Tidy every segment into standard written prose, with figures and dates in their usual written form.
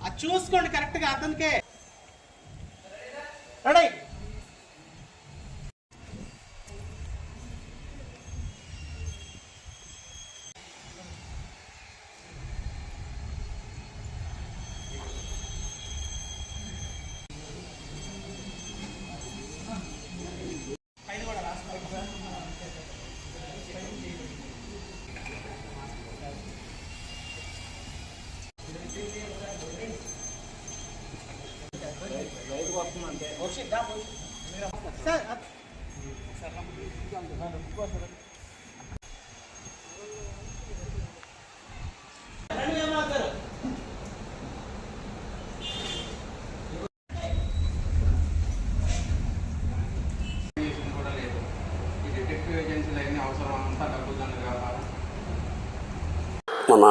అది చూసుకోండి కరెక్ట్గా అతనికే రెడీ. మన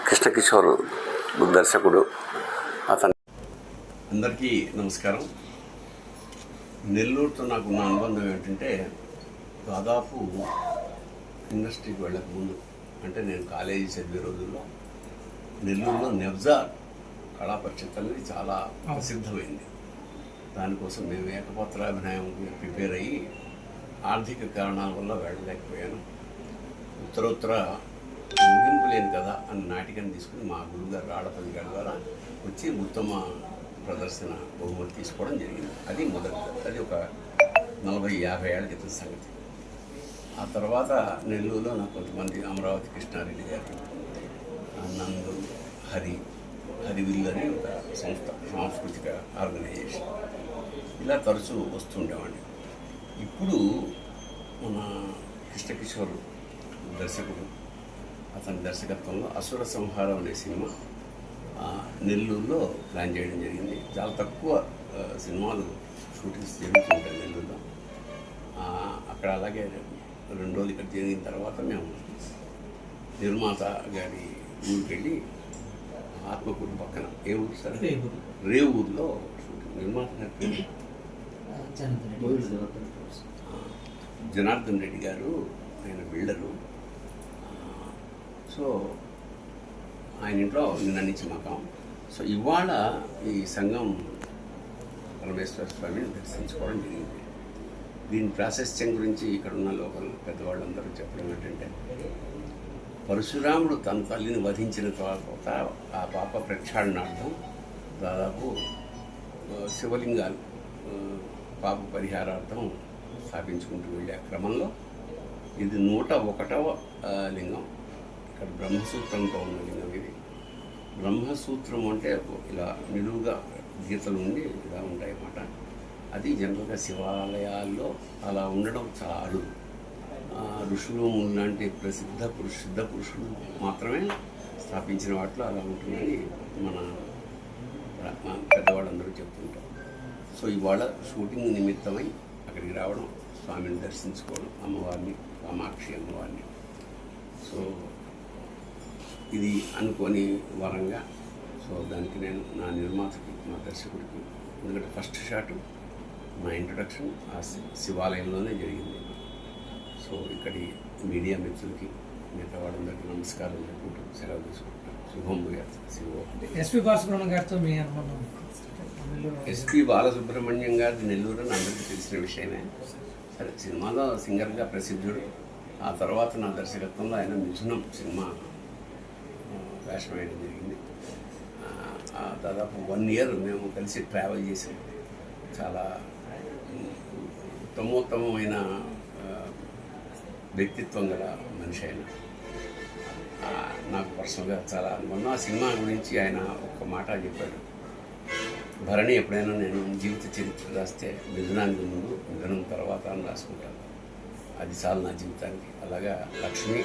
కృష్ణకిషోర్ దర్శకుడు అతను. అందరికీ నమస్కారం. నెల్లూరుతో నాకున్న అనుబంధం ఏంటంటే, దాదాపు ఇండస్ట్రీకి వెళ్ళక ముందు, అంటే నేను కాలేజీ చదివే రోజుల్లో నెల్లూరులో నెబ్జా కళా పరిషత్ అనేది చాలా ప్రసిద్ధమైంది. దానికోసం మేము ఏకపాత్రాభినయం ప్రిపేర్ అయ్యి ఆర్థిక కారణాల వల్ల వెళ్ళలేకపోయాను. ఉత్తరోత్తర ముగింపు లేని కదా అన్న నాటికని తీసుకుని మా గురుగారు రాడపల్లి గారి ద్వారా వచ్చి ఉత్తమ ప్రదర్శన బహుమతి తీసుకోవడం జరిగింది. అది మొదటి, అది ఒక 40-50 ఏళ్ల క్రితం సంగతి. ఆ తర్వాత నెల్లూరులో నాకు కొంతమంది, అమరావతి కృష్ణారెడ్డి గారు, నందు, హరివిల్లు అనే ఒక సంస్థ, సాంస్కృతిక ఆర్గనైజేషన్, ఇలా తరచూ వస్తుండేవాడిని. ఇప్పుడు మన కృష్ణకిషోర్ దర్శకుడు, అతని దర్శకత్వంలో అసుర సంహారం అనే సినిమా నెల్లూరులో ప్లాన్ చేయడం జరిగింది. చాలా తక్కువ సినిమాలు షూటింగ్స్ జరుగుతుంటాయి నెల్లూరులో. అక్కడ అలాగే 2 రోజులు ఇక్కడ జరిగిన తర్వాత మేము నిర్మాత గారి ఊరికి వెళ్ళి, ఆత్మకూరు పక్కన, ఏ ఊరు సార్, రేవూరులో షూటింగ్. నిర్మాత గారి జనార్దన్ రెడ్డి గారు, ఆయన బిల్డరు. సో ఆయన ఇంట్లో నిన్న నుంచి మకాం. సో ఇవాళ ఈ సంఘం పరమేశ్వర స్వామిని దర్శించుకోవడం జరిగింది. దీని ప్రాశస్త్యం గురించి ఇక్కడ ఉన్న లోకల్ పెద్దవాళ్ళందరూ చెప్పడం ఏంటంటే, పరశురాముడు తన తల్లిని వధించిన తర్వాత ఆ పాప ప్రక్షాళనార్థం దాదాపు శివలింగాలు పాప పరిహారార్థం స్థాపించుకుంటూ వెళ్ళే క్రమంలో ఇది 101వ లింగం. ఇక్కడ బ్రహ్మసూత్రంతో ఉన్న లింగం ఇది. బ్రహ్మసూత్రం అంటే ఇలా నిలువుగా గీతలు ఉండి ఇలా ఉంటాయన్నమాట. అది జనరల్గా శివాలయాల్లో అలా ఉండడం చాలా అరుదు. ఋషులు లాంటి సిద్ధ పురుషులు మాత్రమే స్థాపించిన వాటిలో అలా ఉంటుందని మన పెద్దవాళ్ళందరూ చెప్తుంటారు. సో ఇవాళ షూటింగ్ నిమిత్తమై అక్కడికి రావడం, స్వామిని దర్శించుకోవడం, అమ్మవారిని, కామాక్షి అమ్మవారిని. సో ఇది అనుకోని వరంగా, సో దానికి నేను నా నిర్మాతకి, మా దర్శకుడికి, ఎందుకంటే ఫస్ట్ షాట్ నా ఇంట్రొడక్షన్ ఆ శివాలయంలోనే జరిగింది. సో ఇక్కడి మీడియా మిత్రులకి, మిగతా వాళ్ళందరికీ నమస్కారం చెప్పుకుంటూ సెలవు తీసుకుంటాను. శుభం భూయాత్. ఎస్పీ బాలసుబ్రహ్మణ్యం గారితో మీ అనుబంధం? ఎస్పీ బాలసుబ్రహ్మణ్యం గారి నెల్లూరు అని అందరికీ తెలిసిన విషయమే. సరే, సినిమాలో సింగర్గా ప్రసిద్ధుడు. ఆ తర్వాత నా దర్శకత్వంలో ఆయన మిథునం సినిమా వేషం వేయడం జరిగింది. దాదాపు 1 year మేము కలిసి ట్రావెల్ చేసాం. చాలా ఉత్తమోత్తమైన వ్యక్తిత్వం గల మనిషి ఆయన. నాకు పర్సనల్గా చాలా అనుకున్నా. ఆ సినిమా గురించి ఆయన ఒక్క మాట చెప్పాడు, భరణి ఎప్పుడైనా నేను జీవిత చరిత్ర రాస్తే మిథునానికి ముందు, మిథునం తర్వాత అని రాసుకుంటాను. అది చాలు నా జీవితానికి. అలాగా లక్ష్మి